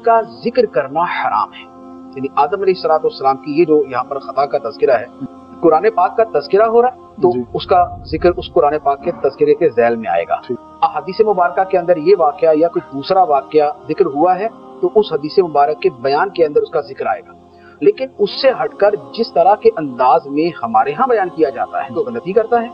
का जिक्र करना हराम है। यानी आदम अलैहिस्सलाम की ये जो यहाँ पर खता का तज़किरा है, कुरान पाक का तज़किरा हो रहा है तो उसका जिक्र उस कुरान पाक के तज़किरे के ज़ैल में आएगा। हदीस मुबारक के अंदर ये वाक़या या कोई दूसरा वाक़या जिक्र हुआ है तो उस हदीस मुबारक के बयान के अंदर उसका जिक्र आएगा। लेकिन उससे हटकर जिस तरह के अंदाज में हमारे यहाँ बयान किया जाता है तो गलती करता है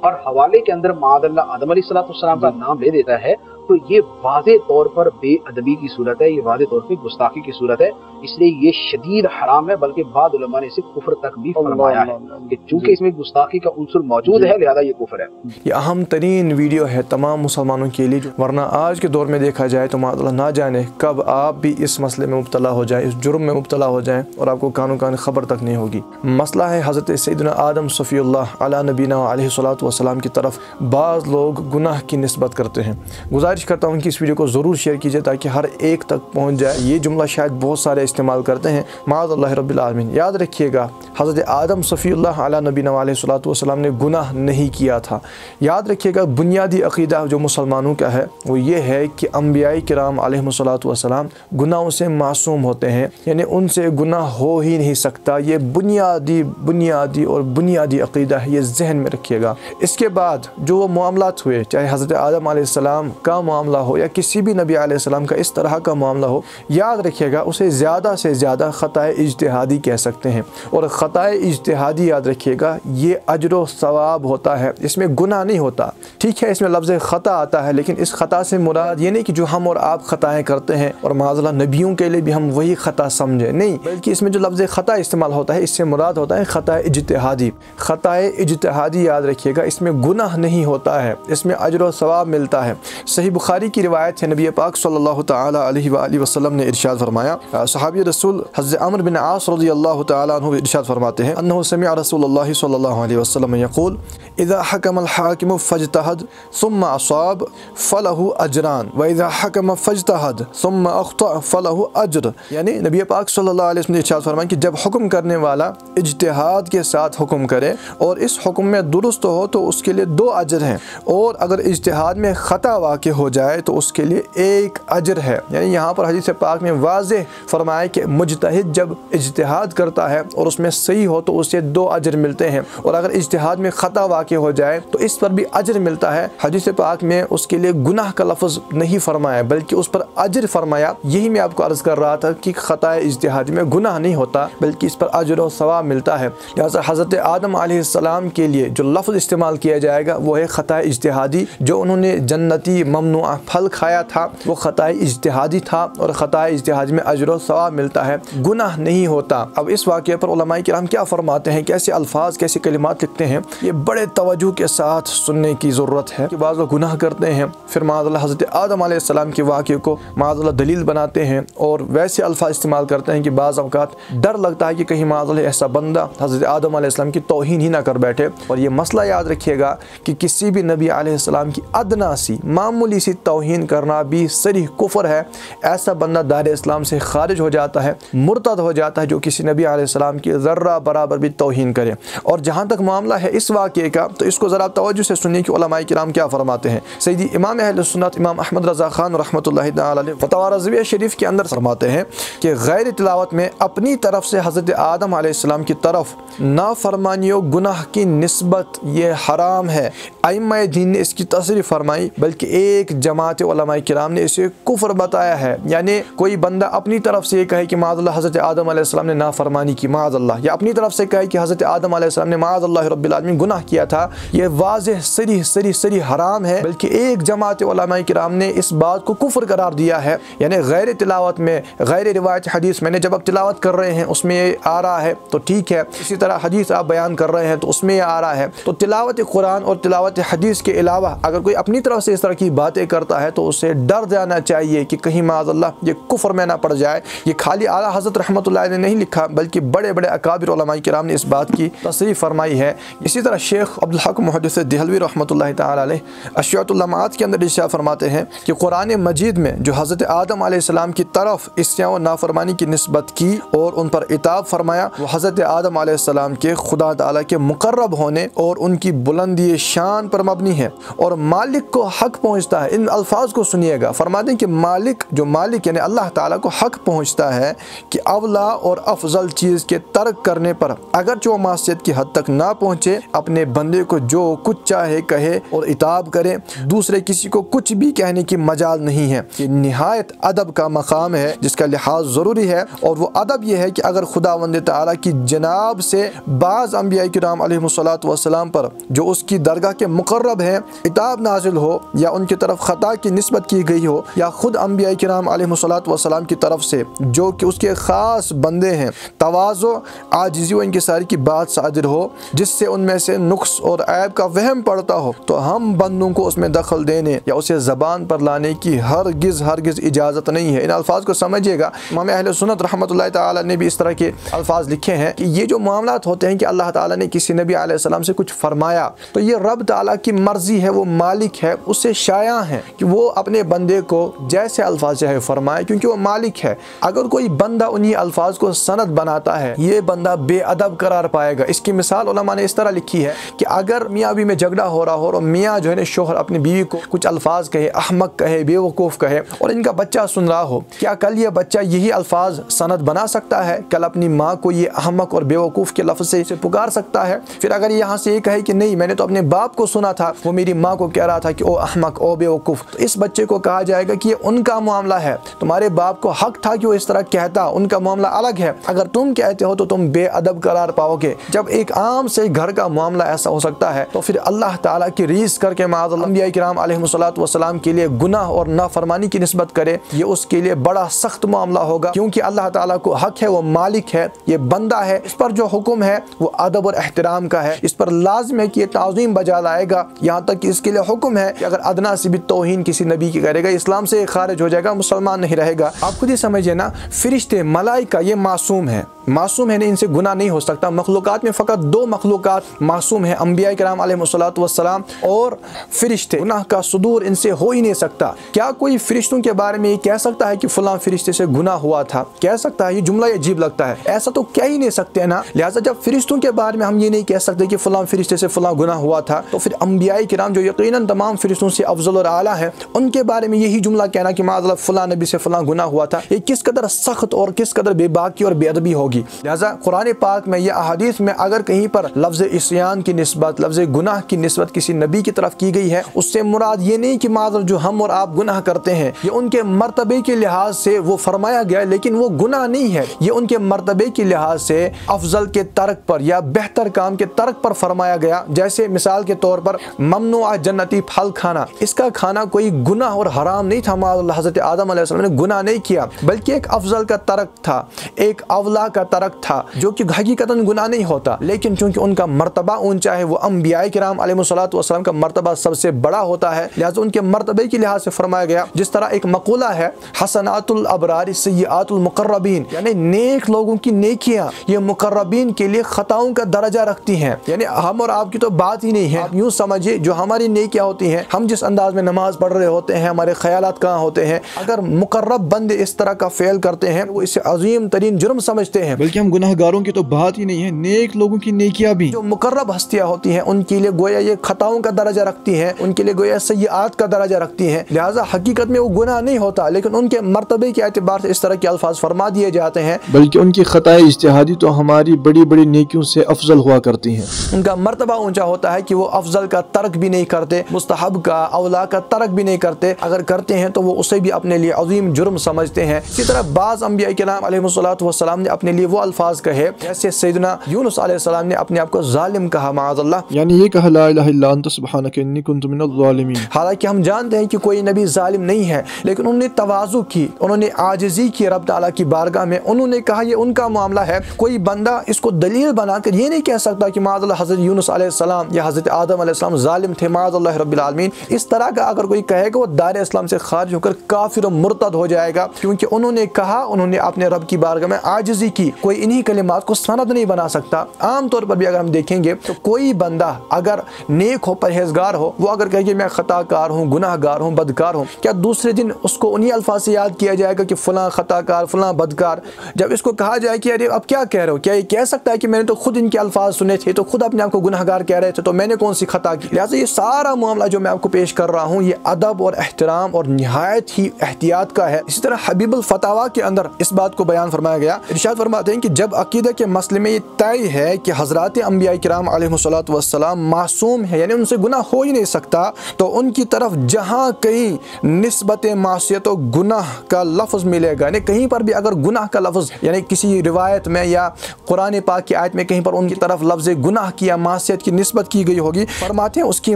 और हवाले के अंदर माअज़ल्लाह आदम अलैहिस्सलाम का नाम ले देता है, तो ये वाज़े तौर पर बेअदबी की सूरत है, ये वाज़े तौर पर गुस्ताखी की सूरत है। इसलिए ये शदीद हराम है, बल्कि बाद उलमा ने इसे कुफ्र तक भी फरमाया है कि चूंकि इसमें गुस्ताखी का उन्सुर मौजूद है लिहाजा ये कुफ्र है। ये अहम तरीन वीडियो है तमाम मुसलमानों के लिए, वरना आज के दौर में देखा जाए तो माअज़ल्लाह ना जाने कब आप भी इस मसले में मुब्तला हो जाए, इस जुर्म में मुब्तला हो जाए और आपको कानों कान खबर तक नहीं होगी। मसला है हज़रत सैयदना आदम सफ़ीउल्लाह अला नबीना अलैहिस्सलातु वस्सलाम की तरफ बाज़ लोग गुनाह की निस्बत करते हैं। गुजारिश करता हूँ कि इस वीडियो को ज़रूर शेयर कीजिए ताकि हर एक तक पहुँच जाए। ये जुमला शायद बहुत सारे इस्तेमाल करते हैं, माअज़ल्लाह रब्बिल आलमीन। याद रखिएगा हज़रत आदम सफ़ीउल्लाह अला नबीना अलैहिस्सलातु वस्सलाम ने गुनाह नहीं किया था। याद रखिएगा बुनियादी अक़ीदा जो मुसलमानों का है वो ये है कि अंबियाए किराम अलैहिमुस्सलातु वस्सलाम गुनाहों से मासूम होते हैं, यानी उनसे गुनाह हो ही नहीं सकता। ये बुनियादी और बुनियादी अक़ीदा है, ये जहन में रखिएगा। इसके बाद जो वो मामलात हुए, चाहे हज़रत आदम अलैहिस्सलाम का मामला हो या किसी भी नबी अलैहिस्सलाम का इस तरह का मामला हो, याद रखिएगा उसे ज़्यादा से ज़्यादा ख़ताए इज्तिहादी कह सकते हैं। और ख़ताए इज्तिहादी याद रखिएगा ये अजर व सवाब होता है, इसमें गुनाह नहीं होता। ठीक है, इसमें लफ्ज़ ख़ता आता है, लेकिन इस ख़ता से मुराद ये नहीं कि जो हम और आप ख़ताएँ करते हैं और माज़ल्लाह नबियों के लिए भी हम वही ख़ता समझे, नहीं, बल्कि इसमें जो लफ्ज़ ख़ता इस्तेमाल होता है इससे मुराद होता है ख़ताए इज्तिहादी। ख़ताए इज्तिहादी याद रखिएगा इसमें गुनाह नहीं होता है, इसमें अजर व सवाब मिलता है। सही बुखारी की रिवायत है, नबी पाक सल्लल्लाहु तआला अलैहि वसल्लम ने इरशाद फरमाया, सहाबी रसूल हज़रत अम्र बिन आस रज़ियल्लाहु तआला अन्हु इरशाद फरमाते हैं, अन्नहु समिअ रसूलुल्लाह सल्लल्लाहु अलैहि वसल्लम यक़ूल इज़ा हकमल हाकिमु फज्तहद सुम्मा असाब फलहु अजरान व इज़ा हकम फज्तहद सुम्मा अख़्ता फलहु अज्र। यानी नबी पाक सल्लल्लाहु अलैहि वसल्लम ने इरशाद फरमाया कि जब हुक्म करने वाला इज्तिहाद के साथ हुक्म करे और इस हुक्म में दुरुस्त हो तो उसके लिए 2 अजर हैं, और अगर इज्तिहाद में ख़ता वाक़ हो जाए तो उसके लिए 1 अजर है। यानी यहाँ पर हदीस पाक में वाज़ेह फरमाया कि मुज्तहिद जब इज्तिहाद करता है और उसमें सही हो तो उसे 2 अजर मिलते हैं, और अगर इज्तिहाद में ख़ता वाक़ हो जाए तो इस पर भी अजर मिलता है। हदीस पाक में उसके लिए गुनाह का लफ्ज़ नहीं फरमाया बल्कि उस पर अजर फरमाया। यही मैं आपको अर्ज़ कर रहा था कि ख़ताए इज्तिहादी में गुनाह नहीं होता बल्कि इस पर अजर और सवाब मिलता है। लिहाज़ा हज़रत आदम अलैहिस्सलाम के लिए जो लफ्ज़ इस्तेमाल किया जाएगा वो है ख़ताए इज्तिहादी। जो उन्होंने जन्नती ममनुआ फल खाया था वो ख़ताए इज्तिहादी था, और ख़ताए इज्तिहादी में अजर और सवाब मिलता है, गुनाह नहीं होता। अब इस वाक़े पर उलमाए किराम क्या फरमाते हैं, कैसे अल्फाज कैसे कलिमात लिखते हैं, ये बड़े तवज्जो के साथ सुनने की ज़रूरत है कि बाज़ लोग गुनाह करते हैं फिर माअज़ल्लाह हज़रत आदम अलैहिस्सलाम के वाक़े को माअज़ल्लाह दलील बनाते हैं और वैसे अल्फाज इस्तेमाल करते हैं कि बाज़ औक़ात डर लगता है कि कहीं माअज़ल्लाह ऐसा बंदा हज़रत आदम अलैहिस्सलाम की तौहीन ही ना कर बैठे। और ये मसला याद रखिएगा कि किसी भी नबी अलैहिस्सलाम की अदना सी मामूली सी तौहीन करना भी सरीह कुफ्र है। ऐसा बंदा दायरे इस्लाम से खारिज हो जाता है, मुर्तद हो जाता है जो किसी नबी अलैहिस्सलाम की ज़र्रा बराबर भी तौहीन करे। और जहाँ तक मामला है इस वाक़े का तो इसको ज़रा तवज्जो से सुनिए कि उलमाए किराम क्या फरमाते हैं। सैयदी इमाम अहले सुन्नत इमाम अहमद रज़ा खान रहमतुल्लाहि तआला अलैह फतवा रज़विया शरीफ के अंदर फरमाते हैं कि गैर तिलावत में अपनी तरफ से हज़रत आदम अलैहिस्सलाम की तरफ नाफरमानी और गुनाह की निस्बत ये हराम है। अइम्मा दीन ने इसकी तसरीह फरमाई, बल्कि एक जमात उलमाए किराम ने इसे कुफ्र बताया है। यानी कोई बंदा अपनी तरफ से ये कहे कि माअज़ल्लाह हज़रत आदम अलैहिस्सलाम ने नाफरमानी की माअज़ल्लाह, या अपनी तरफ से कहे कि हज़रत आदम अलैहिस्सलाम ने माअज़ल्लाह रब्बिल आलमीन गुनाह किया था, ये वाज़ेह सरी हराम है। बल्कि एक जमात उलमाए किराम ने इस बात को कुफ्र करार दिया है। यानी गैर तिलावत में गैर रिवायत हदीस मैंने जब आप तिलावत कर रहे हैं उसमें ये आ रहा है तो ठीक है, इसी तरह हदीस आप बयान कर रहे हैं तो उसमें ये आ रहा है। तो तिलावत कुरान और तिलावत हदीस के अलावा अगर कोई अपनी तरफ से इस तरह की बातें करता है तो उसे डर जाना चाहिए कि कहीं माअज़ल्लाह ये कुफ्र में ना पड़ जाए। ये खाली आला हज़रत रहमतुल्लाह ने नहीं लिखा बल्कि बड़े बड़े अकाबिर उलमाए किराम ने इस बात की तसरीह फरमाई है। इसी तरह शेख अब्दुल हक मुहद्दिस देहलवी रहमतुल्लाहि तआला अलैह अशरियतुल लमात के अंदर इरशाद फरमाते हैं कि कुरान मजीद में जो हज़रत आदम अलैहिस्सलाम की तरफ इस्यान और नाफरमानी की निस्बत की और उन पर इताब फरमाया वो हज़रत आदम अलैहिस्सलाम के खुदा ताला के मुकर्रब होने और उनकी बुलंदी शान पर मबनी है। और मालिक को हक पहुँचता है। इन अल्फाज को सुनिएगा, फरमाते हैं कि मालिक, जो मालिक यानी अल्लाह ताला को हक पहुँचता है कि अवला और अफजल चीज़ के तर्क करने पर अगर जो मासियत की हद तक ना पहुँचे, अपने बंदे को जो कुछ चाहे कहे और इताब करे, दूसरे किसी को कुछ भी कहने की मजाल नहीं है। ये निहायत अदब का मकाम है जिसका लिहाज ज़रूरी है। और वो अदब यह है कि अगर खुदावंद ताला की जनाब से बाज़ अंबिया किराम अलैहिमुस्सलातु वस्सलाम पर जो उसकी दरगाह के मुकर्रब हैं इताब नाजिल हो, या उनकी तरफ ख़ता की निस्बत की गई हो, या ख़ुद अंबिया किराम अलैहिमुस्सलातु वस्सलाम की तरफ से जो कि उसके ख़ास बंदे हैं तवाज़ो आजिज़ी व इंकिसारी की बात सादिर हो, जिससे उनमें से नुक्स और ऐब का वहम पड़ता हो, तो हम बंदों को उसमें दखल देने या उसे ज़बान पर लाने की हरगिज़ इजाज़त नहीं है। इन अल्फाज को समझिएगा। इमाम अहले सुन्नत रहमतुल्लाह ताला ने भी इस तरह के अल्फाज लिखे हैं कि ये जो मामलात होते हैं कि अल्लाह ताला ने किसी नबी अलैहिस्सलाम से कुछ फरमाया, तो ये रब ताला की मर्जी है, वो मालिक है, उससे शाया है कि वो अपने बंदे को जैसे अल्फाज चाहे फरमाए, क्योंकि वो मालिक है। अगर कोई बंदा उन्हीं अल्फाज को सनद बनाता है, ये बंदा बेअदब करार पाएगा। इसकी मिसाल उलमा ने इस तरह लिखी है कि अगर मियाँ बीवी में झगड़ा हो रहा हो और मियाँ जो है ना शोहर अपनी बीवी को कुछ अल्फाज कहे, अहमक कहे, बेवकूफ़ कहे, और इनका बच्चा सुन रहा हो, क्या कल ये बच्चा यही अल्फाज सनद बना सकता है? कल अपनी माँ को ये अहमक और बेवकूफ़ के लफ्ज़ से इसे पुकार सकता है? फिर अगर यहाँ से ये कहे कि नहीं, मैंने तो अपने बाप को सुना था, वो मेरी माँ को कह रहा था कि ओ अहमक, ओ बेवकूफ़, तो इस बच्चे को कहा जाएगा कि ये उनका मामला है, तुम्हारे बाप को हक था कि वो इस तरह कहता, उनका मामला अलग है। अगर तुम कहते हो तो तुम बेअदब करार पाओगे। जब एक आम से घर का मामला ऐसा हो सकता है, तो फिर अल्लाह ताला की रीस करके माअज़ल्लाह अंबिया किराम अलैहिमुस्सलातु वस्सलाम के लिए गुनाह और नाफरमानी की निस्बत करे, ये उसके लिए बड़ा सख्त मामला होगा, क्योंकि अल्लाह ताला को हक है, वो मालिक है, ये बंदा है, इस पर जो हुक्म है वो अदब और एहतराम का है, इस पर लाजिम है कि ये ताज़ीम बजा लाएगा। यहाँ तक कि इसके लिए हुक्म है कि अगर अदना से भी तौहीन किसी नबी की करेगा, इस्लाम से खारिज हो जाएगा, मुसलमान नहीं रहेगा। आप खुद ही समझिए ना, फरिश्ते, मलाइका ये मासूम है, मासूम है, इनसे गुनाह नहीं हो सकता। मखलूकात में फ़कत दो मखलूकात मासूम है, अंबिया किराम अलैहिमुस्सलातु वस्सलाम और फरिश्ते। गुनाह का सुदूर इनसे हो ही नहीं सकता। क्या कोई फरिश्तों के बारे में ये कह सकता है कि फलां फरिश्ते से गुनाह हुआ था? कह सकता है? ये जुमला अजीब लगता है, ऐसा तो कह ही नहीं सकते ना। लिहाजा जब फरिश्तों के बारे में हम ये नहीं कह सकते कि फलां फरिश्ते से फलां गुनाह हुआ था, तो फिर अंबिया किराम जो यकीनन तमाम फरिश्तों से अफजल और आला है, उनके बारे में यही जुमला कहना कि माज़अल्लाह फलां नबी से फलां गुनाह हुआ था, ये किस कदर सख्त और किस कदर बेबाकी और बेअदबी होगी। लिहाजा कुरान पाक में या अहादीस में अगर कहीं पर लफ्ज़ इस्यान की निस्बत, लफ्ज़ गुनाह की निस्बत किसी नबी की तरफ की गई है, उससे मुराद ये नहीं कि माज़अल्लाह जो हम और आप गुनाह करते हैं ये उनके मर्तबे के लिहाज से वो फरमाया गया, लेकिन वो गुनाह नहीं है, ये उनके मर्तबे के लिहाज से अफजल के तर्क पर या बेहतर काम के तर्क पर फरमाया गया। जैसे मिसाल के तौर पर ममनुआ जन्नती फल खाना, इसका खाना कोई गुनाह और हराम नहीं था, माज़अल्लाह हज़रत आदम अलैहिस्सलाम ने गुनाह नहीं किया, बल्कि एक अफजल का तर्क था, एक अवला का तर्क था, जो कि हकीकतन गुनाह नहीं होता, लेकिन चूंकि उनका मर्तबा ऊंचा है, वो अंबिया किराम अलैहिमुस्सलातु वस्सलाम का मर्तबा सबसे बड़ा होता है, लिहाजा उनके मर्तबे के लिहाज से फरमाया गया। जिस तरह एक मक़ूला है, हसनातुल अबरार सय्यिआतुल मुक़र्रबीन, यानी नेक लोगों की नेकियां ये मुक़र्रबीन के लिए खताओं का दर्जा रखती हैं। यानी हम और आपकी तो बात ही नहीं है। आप यूँ समझिए, जो हमारी नेकियां होती हैं, हम जिस अंदाज में नमाज पढ़ रहे होते हैं, हमारे ख्यालात कहाँ होते हैं, अगर मुक़र्रब बंदे इस तरह का फ़ेल करते हैं, वो इसे अजीम तरीन जुर्म समझते हैं। बल्कि हम गुनाहगारों की तो बात ही नहीं है, नेक लोगों की नेकियां भी जो मुक़र्रब हस्तियां होती हैं उनके लिए गोया ये खताओं का दर्जा रखती हैं, उनके लिए गोया सय्यात का दर्जा रखती हैं। लिहाजा हकीकत में वो गुनाह नहीं होता, लेकिन उनके मर्तबे के एतबार से इस तरह के अल्फाज फरमा दिए जाते हैं, बल्कि उनकी खताएं इज्तिहादी तो हमारी बड़ी बड़ी नेकियों से अफजल हुआ करती हैं। उनका मर्तबा ऊंचा होता है कि वो अफजल का तर्क भी नहीं करते, मुस्तहब का, अवला का तर्क भी नहीं करते, अगर करते हैं तो वो उसे भी अपने लिए अजीम जुर्म समझते हैं। इसी तरह बाज़ अंबिया किराम अलैहिमुस्सलातु वस्सलाम ने अपने लिए वो अल्फाज कहे, जैसे सैयदना यूनुस अलैहिस्सलाम ने अपने आप को जालिम कहा, माअज़ल्लाह, यानी ये कहा ला इलाहा इल्ला अंत सुब्हानका इन्नी कुन्तु मिनज़ ज़ालिमीन। हालांकि हम जानते हैं कि कोई नबी जालिम नहीं है, लेकिन उन्होंने तवाज़ु की, उन्होंने आजिज़ी की रब ताला की बारगाह में, उन्होंने कहा ये उनका मामला है। कोई बंदा इसको दलील बनाकर ये नहीं कह सकता कि माअज़ल्लाह हज़रत यूनुस अलैहिस्सलाम या हज़रत आदम अलैहिस्सलाम जालिम थे, माअज़ल्लाह रब्बिल आलमीन। इस तरह का अगर कोई कहेगा वो दायरे इस्लाम से खारिज होकर काफिर और मुर्तद हो जाएगा, क्योंकि उन्होंने कहा, उन्होंने अपने रब की बारगाह में आजिज़ी की, की, कोई इन्हीं कलिमात को सनद नहीं बना सकता। आम तौर पर भी अगर हम देखेंगे तो कोई बंदा अगर नेक हो, परहेजगार हो, वो अगर कहे कि मैं खताकार हूँ, गुनाहगार हूँ, बदकार हूँ, क्या दूसरे दिन उसको उन्हीं अल्फाज से याद किया जाएगा कि फलां खताकार, फलां बदकार? जब इसको कहा जाए कि अरे अब क्या कह रहे हो, क्या ये कह सकता है कि मैंने तो खुद इनके अल्फाज सुने थे, तो खुद अपने आप को गुनाहगार कह रहे थे, तो मैंने कौन सी खता की? लिहाजा ये सारा मामला जो मैं आपको पेश कर रहा हूँ ये अदब और एहतराम और निहायत ही एहतियात का है। इसी तरह हबीबुल फतावा के अंदर इस बात को बयान फरमाया गया। इरशाद फरमाते हैं कि जब अकीदा के मसले में ये तय है कि हज़रात अंबिया किराम अलैहिस्सलातु वस्सलाम मासूम है, यानी उनसे गुनाह हो ही नहीं सकता, तो उनकी तरफ जहाँ कहीं निस्बत मासियत और गुनाह का लफ्ज़ मिलेगा, यानी कहीं पर भी अगर गुनाह का लफ्ज़ यानी किसी रिवायत में या कुरान पाक की आयत में कहीं पर उनकी तरफ लफ्ज़ गुनाह की या मासियत की निस्बत की गई होगी, फरमाते हैं उसकी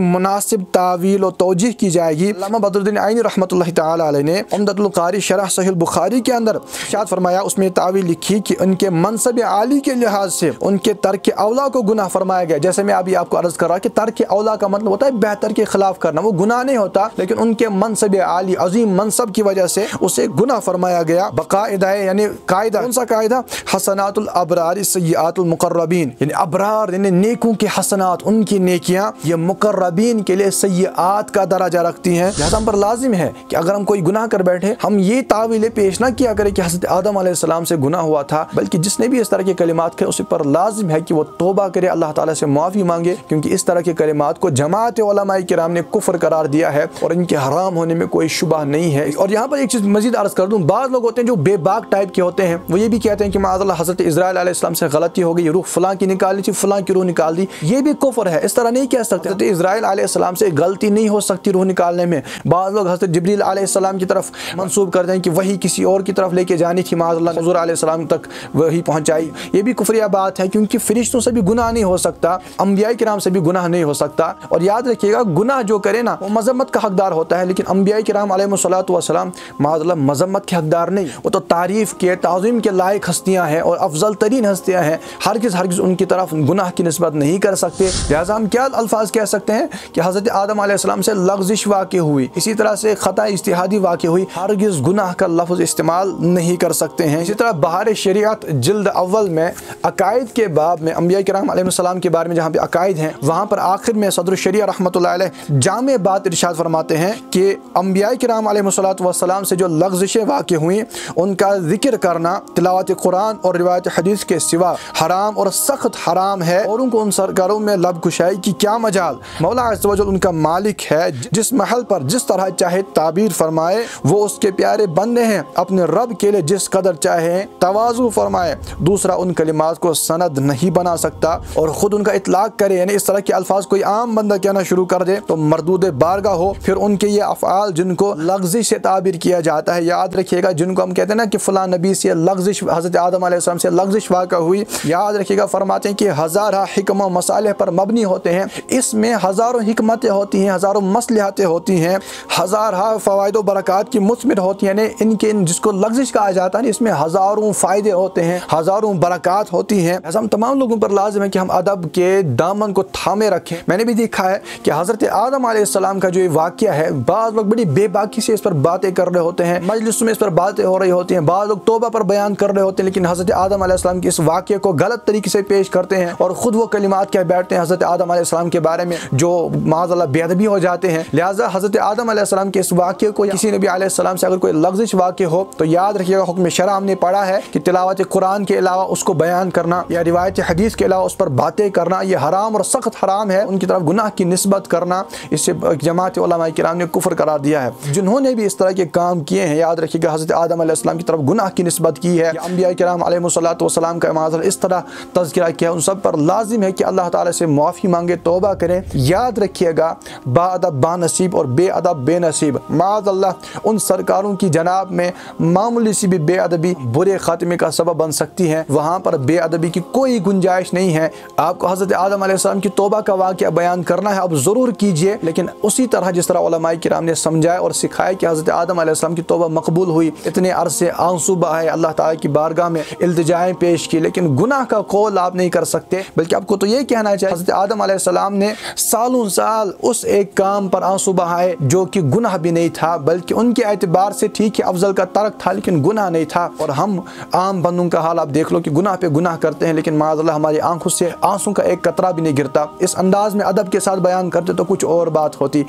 मुनासिब तावील और तौजीह की जाएगी। अल्लामा बदरुद्दीन आइनी रहमतुल्लाहि तआला अलैह ने उम्दतुल कारी शरह सहीह बुखारी के अंदर इरशाद फरमाया, उसमें तावील लिखी कि उनके मनसब आली के लिहाज से उनके तर्क औला को गुनाह फरमाया गया। जैसे मैं अभी आपको अर्ज कर रहा कि तर्क औला का मतलब होता है बेहतर के खिलाफ करना, वो गुनाह नहीं होता, लेकिन उनके मनसब आली अजीम मनसब की वजह से उसे गुनाह फरमाया गया। बकायदा यानी कायदा, कौन सा कायदा? हसनातुल अबरार सय्यातुल मुकर्रबीन, यानी अबरार यानी नेकों के हसनात, उनकी नेकियां ये मुकर्रबीन के लिए सय्यात का दर्जा रखती हैं। लिहाजा हम पर लाजिम है कि अगर हम कोई गुनाह कर बैठे, हम ये तावीलें पेश ना किया करें कि हज़रत आदम अलैहिस्सलाम से गुनाह हुआ था, बल्कि जिसने भी इस तरह के कलिमात कहे उस पर लाजिम है कि वो तौबा करे, अल्लाह ताला से माफ़ी मांगे, क्योंकि इस तरह के कलिमात को जमात उलमाए किराम ने कुफ्र करार दिया है और इनके हराम होने में कोई शुबा नहीं है। और यहाँ पर एक चीज़ मजीद अर्ज कर दूँ, बाज़ लोग होते हैं जो बेबाक टाइप के होते हैं, वो ये भी कहते हैं कि माअज़ल्लाह हज़रत इज़राइल अलैहिस्सलाम से गलती हो गई, रूह फलां की निकालनी थी, फलां की रूह निकाल दी, ये भी कुफ्र है। इस तरह नहीं कह सकते। हज़रत इज़राइल अलैहिस्सलाम से गलती नहीं हो सकती रूह निकालने में। बाज़ लोग हज़रत जिब्रील अलैहिस्सलाम की तरफ मंसूब कर दें कि वही किसी और की तरफ लेके जानी थी, माअज़ल्लाह हुज़ूर अलैहिस्सलाम तक वही पहुँचाई, ये भी कुफ्रिया बात है, क्योंकि फरिश्तों से भी गुनाह नहीं हो सकता, अंबिया किराम से भी गुनाह नहीं हो सकता। और याद रखिएगा, गुनाह जो करे ना वो मज़म्मत का हकदार होता है, लेकिन अंबिया किराम अलैहिस्सलातु वस्सलाम माअज़ल्लाह मज़म्मत के हकदार नहीं, वो तो तारीफ़ के, ताज़ीम के लायक हस्तियाँ हैं और अफजल तरीन हस्तियाँ हैं। हरगिज़ उनकी तरफ गुनाह की निस्बत नहीं कर सकते। लिहाजा हम क्या अल्फाज कह सकते हैं कि हज़रत आदम अलैहिस्सलाम से लग़ज़िश वाक़ हुई, इसी तरह से ख़ता इज्तिहादी वाक़ हुई, हरगिज़ गुनाह का लफ्ज़ इस्तेमाल नहीं कर सकते हैं। इसी तरह बहार शरीयत जिल्द अव्वल में अकायद के बाब में अंबिया किराम अलैहिस्सलाम के बारे में जहाँ पे अकायद हैं, वहाँ पर आखिर में सदर शरिया रहमतुल्लाह अलैह जामे बात इरशाद फरमाते हैं कि अंबिया किराम अलैहिस्सलातु वस्सलाम से जो लग़ज़िशें वाक़ हुई उनका जिक्र करना तिलावत कुरान और रिवायत हदीस के सिवा हराम और सख्त हराम है, और उनको उन सरकारों में लब कुशाई की क्या मजाल। मौला अज़्ज़ व जल उनका मालिक है, जिस महल पर जिस तरह चाहे ताबीर फरमाए, वो उसके प्यारे बंदे हैं, अपने रब के लिए जिस कदर चाहे तवाज़ु फरमाए। दूसरा उन कलिमात को सनद नहीं बना सकता और ख़ुद उनका इतलाक़ करे, यानी इस तरह के अल्फाज कोई आम बंदा कहना शुरू कर दे तो मरदूद बारगाह हो। फिर उनके ये अफ़आल जिनको लग़ज़िश से ताबीर किया जाता है, याद रखिएगा, जिनको हम कहते हैं ना कि फ़लाँ नबी से लग़ज़िश, हज़रत आदम अलैहिस्सलाम से लग़ज़िश वाक़ा हुई, याद रखिएगा, फरमाते हैं कि हज़ारा हिकम मसाले पर मबनी होते हैं, इसमें हज़ारों हिकमतें होती हैं, हज़ारों मसलहतें होती हैं, हज़ारा फ़वाइद व बरक़ात की मुस्मिर होती हैं। इनके जिसको लग़ज़िश कहा जाता है इसमें हज़ारों फ़ायदे होते हैं, हज़ारों बरक़ात होती हैं। ऐसा हम तमाम लोगों पर लाज़िम है कि हम अदब के दामन को थामे रखें। मैंने भी देखा है कि हज़रत आदम अलैहिस्सलाम का जो ये वाक़या है, बाज़ लोग बड़ी बेबाकी से इस पर बातें कर रहे होते हैं, मजलिस में इस पर बातें हो रही होती हैं, बाज़ लोग तौबा पर बयान कर रहे होते हैं, लेकिन हज़रत आदम अलैहिस्सलाम के इस वाक़ये को गलत तरीके से पेश करते हैं और ख़ुद वो कलिमात कह बैठते हैं हज़रत आदम अलैहिस्सलाम के बारे में जो माज़अल्लाह बेअदबी हो जाते हैं। लिहाजा हज़रत आदम अलैहिस्सलाम के इस वाक़ये को किसी नबी अलैहिस्सलाम से अगर कोई लग़ज़िश वाक़या हो तो याद रखिएगा, हुक्म शरअ हमने पढ़ा है कि तिलावत कुरान के अलावा उसको बयान करना या रिवायत हदीस के अलावा उस पर बातें करना ये हराम और सख्त हराम है। उनकी तरफ गुनाह की निस्बत करना, इससे जमात उलमाए किराम ने कुफ्र करार दिया है। जिन्होंने भी इस तरह के काम किए हैं, याद रखिएगा, हज़रत आदम अलैहिस्सलाम की तरफ गुनाह की निस्बत की है, अंबिया किराम अलैहिस्सलातु वस्सलाम का माज़अल्लाह इस तरह तज़किरा किया, उन सब पर लाजिम है कि अल्लाह ताला से माफ़ी मांगे, तौबा करें। याद रखिएगा, बाअदब बानसीब और बेअदब बेनसीब, माज़अल्लाह उन सरकारों की जनाब में मामूली सी भी बेअदबी बुरे खात्मे का सबब बन सकती है। वहाँ पर बेअदबी की कोई गुंजाइश नहीं है। आपको हज़रत आदम अलैहिस्सलाम की तौबा का वाक़या बयान करना है, अब ज़रूर कीजिए, लेकिन उसी तरह जिस तरह उलमाए किराम ने समझाया और सिखाया कि हज़रत आदम अलैहिस्सलाम की तौबा मकबूल हुई, इतने अरसे आंसू बहाए, अल्लाह ताला की बारगाह में इल्तिजाएं पेश की, लेकिन गुनाह का कौल आप नहीं कर सकते। बल्कि आपको तो ये कहना चाहिए, हज़रत आदम अलैहिस्सलाम ने सालों साल उस एक काम पर आंसू बहाए जो कि गुनाह भी नहीं था, बल्कि उनके एतबार से ठीक है अफजल का तर्क था, लेकिन गुनाह नहीं था। और हम आम बंदों मुसलमानों का हाल आप देख लो कि गुनाह पे गुनाह करते हैं, लेकिन माज़अल्लाह हमारी आंखों से आंसू का एक कतरा भी नहीं गिरता। इस अंदाज में अदब के साथ बयान करते तो कुछ और बात होती।